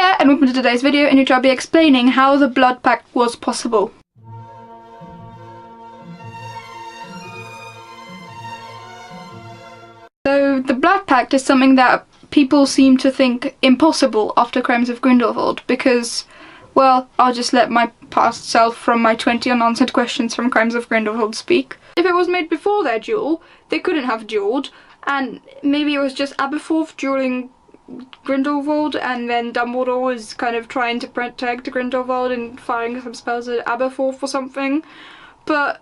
there, and welcome to today's video, in which I'll be explaining how the Blood Pact was possible. So the Blood Pact is something that people seem to think impossible after Crimes of Grindelwald because, well, I'll just let my past self from my 20 unanswered questions from Crimes of Grindelwald speak. If it was made before their duel, they couldn't have duelled, and maybe it was just Aberforth dueling Grindelwald, and then Dumbledore was kind of trying to protect Grindelwald and firing some spells at Aberforth or something, but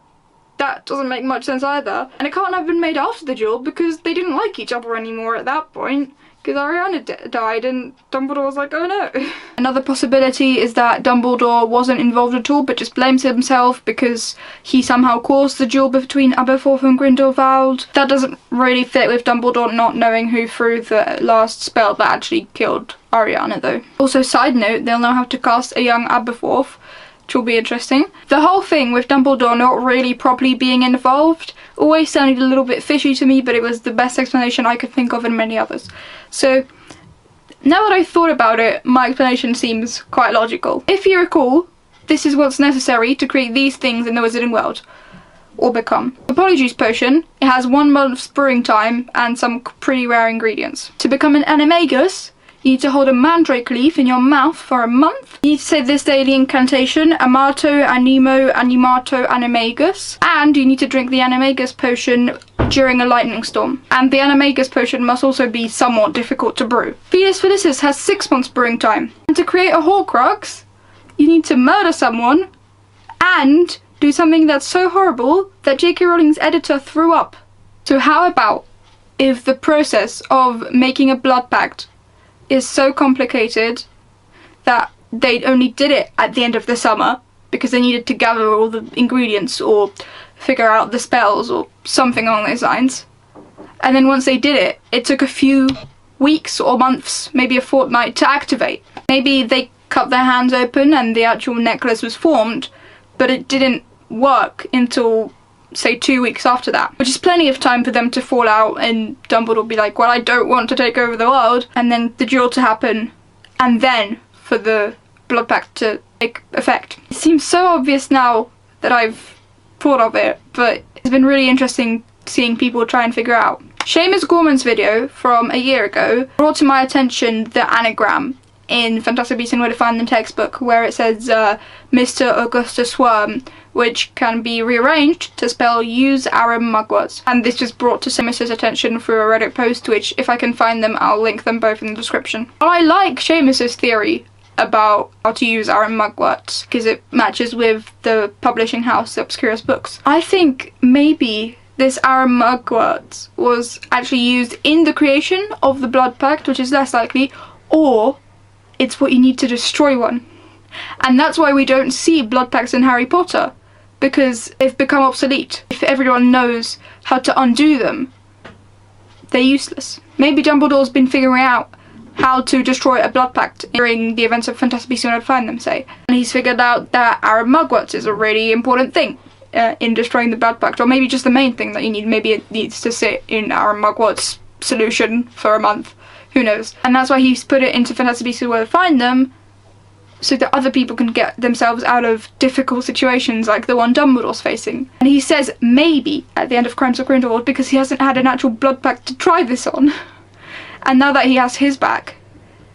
that doesn't make much sense either. And it can't have been made after the duel because they didn't like each other anymore at that point, because Ariana died and Dumbledore was like, oh no. Another possibility is that Dumbledore wasn't involved at all but just blames himself because he somehow caused the duel between Aberforth and Grindelwald. That doesn't really fit with Dumbledore not knowing who threw the last spell that actually killed Ariana though. Also, side note, they'll now have to cast a young Aberforth, which will be interesting. The whole thing with Dumbledore not really properly being involved always sounded a little bit fishy to me, but it was the best explanation I could think of and many others. So now that I've thought about it, my explanation seems quite logical. If you recall, this is what's necessary to create these things in the Wizarding World, or become. The Polyjuice Potion, it has 1 month's brewing time and some pretty rare ingredients. To become an Animagus, you need to hold a mandrake leaf in your mouth for a month. You need to say this daily incantation, Amato, Animo, Animato, Animagus. And you need to drink the Animagus potion during a lightning storm. And the Animagus potion must also be somewhat difficult to brew. Venus Felicis has 6 months brewing time. And to create a Horcrux, you need to murder someone and do something that's so horrible that J.K. Rowling's editor threw up. So how about if the process of making a blood pact is so complicated that they only did it at the end of the summer because they needed to gather all the ingredients or figure out the spells or something along those lines. And then once they did it, it took a few weeks or months, maybe a fortnight, to activate. Maybe they cut their hands open and the actual necklace was formed, but it didn't work until, say, 2 weeks after that, which is plenty of time for them to fall out and Dumbledore be like, well, I don't want to take over the world, and then the duel to happen, and then for the Blood Pact to take effect. It seems so obvious now that I've thought of it, but it's been really interesting seeing people try and figure out. Seamus Gorman's video from a year ago brought to my attention the anagram in Fantastic Beasts and Where to Find Them textbook, where it says Mr. Augustus Worm, which can be rearranged to spell use Aram Mugwort. And this just brought to Seamus's attention through a Reddit post, which if I can find them, I'll link them both in the description. I like Seamus's theory about how to use Aram Mugwort because it matches with the publishing house Obscurus Books. I think maybe this Aram Mugwort was actually used in the creation of the Blood Pact, which is less likely, or it's what you need to destroy one. And that's why we don't see blood pacts in Harry Potter, because they've become obsolete. If everyone knows how to undo them, they're useless. Maybe Dumbledore's been figuring out how to destroy a blood pact during the events of Fantastic Beasts and Where to Find Them, say. And he's figured out that Aram Mugwort is a really important thing in destroying the blood pact, or maybe just the main thing that you need. Maybe it needs to sit in Aram Mugwort's solution for a month. Who knows? And that's why he's put it into Fantastic Beasts and Where to Find Them, so that other people can get themselves out of difficult situations like the one Dumbledore's facing. And he says maybe at the end of Crimes of Grindelwald because he hasn't had an actual blood pact to try this on. And now that he has his back,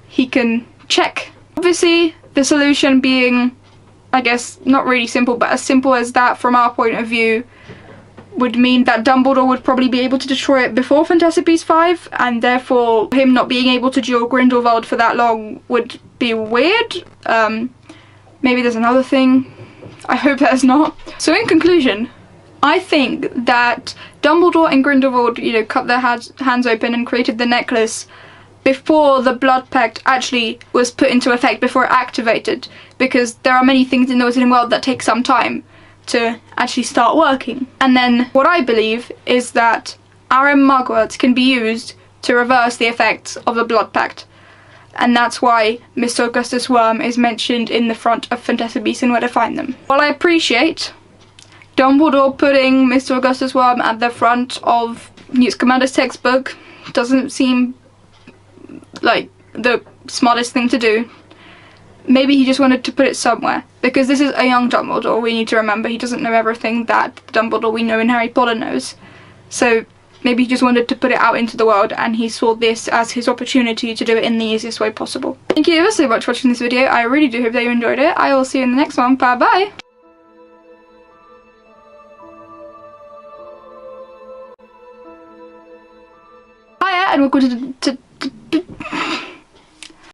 he can check. Obviously, the solution being, I guess, not really simple, but as simple as that from our point of view, would mean that Dumbledore would probably be able to destroy it before Fantastic Beasts 5, and therefore him not being able to duel Grindelwald for that long would be weird. Maybe there's another thing. I hope there's not. So in conclusion, I think that Dumbledore and Grindelwald, you know, cut their hands open and created the necklace before the Blood Pact actually was put into effect, before it activated, because there are many things in the Wizarding World that take some time to actually start working. And then what I believe is that Aram Mugwort can be used to reverse the effects of the Blood Pact. And that's why Mr. Augustus Worm is mentioned in the front of Fantastic Beasts and Where to Find Them. While I appreciate Dumbledore putting Mr. Augustus Worm at the front of Newt Scamander's textbook, doesn't seem like the smartest thing to do. maybe he just wanted to put it somewhere, because this is a young Dumbledore. We need to remember he doesn't know everything that the Dumbledore we know in Harry Potter knows. So maybe he just wanted to put it out into the world, and he saw this as his opportunity to do it in the easiest way possible. Thank you ever so much for watching this video. I really do hope that you enjoyed it. I will see you in the next one. Bye bye! Hiya, and welcome to